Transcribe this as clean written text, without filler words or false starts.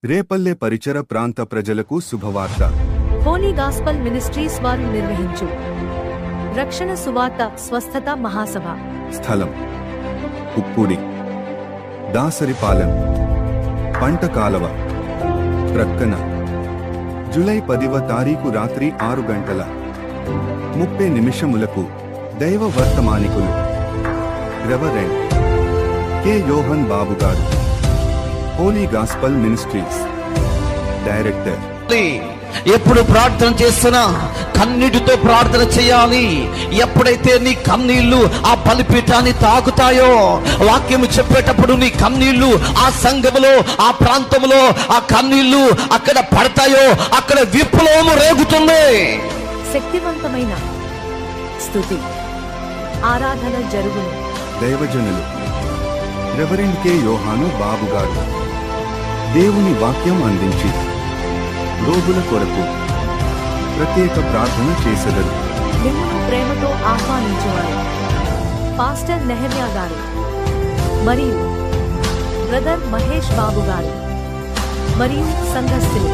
రేపల్లె పరిచర ప్రాంత ప్రజలకు శుభవార్త. హోలీ గాస్పల్ మినిస్ట్రీస్ వారు నిర్వహించు రక్షణ సువార్త స్వస్థత మహాసభ. స్థలం ఉప్పుడి, దాసరిపాలెం, పంట కాలవ ప్రక్కన. జూలై 10వ తారీఖు రాత్రి 6:30 దైవ వర్తమానికులు రెవరెండ్ కె. యోహన్ బాబు గారు, హోలీ గాస్పల్ మినిస్ట్రీస్ డైరెక్టర్. ఎప్పుడు ప్రార్థన చేస్తున్నా కన్నీటితో ప్రార్థన చేయాలి. ఎప్పుడైతే నీ కన్నీళ్లు ఆ బలిపీఠాన్ని తాకుతాయో, వాక్యం చెప్పేటప్పుడు నీ కన్నీళ్లు ఆ సంఘములో ఆ ప్రాంతంలో ఆ కన్నీళ్లు అక్కడ పడతాయో, అక్కడ విప్లవము రేగుతుంది. శక్తివంతమైన స్తుతి ఆరాధన జరుగును. దైవజనులు రెవరెండ్ కె. యోహాను బాబు గారు దేవుని వాక్యం అందించి రోగుల కొరకు ప్రత్యేక ప్రార్థన చేసెదరు. మిమ్మును ప్రేమతో ఆహ్వానించువారు పాస్టర్ నెహమ్యా గారు మరియు బ్రదర్ మహేష్ బాబు గారు మరియు సంఘస్థులు.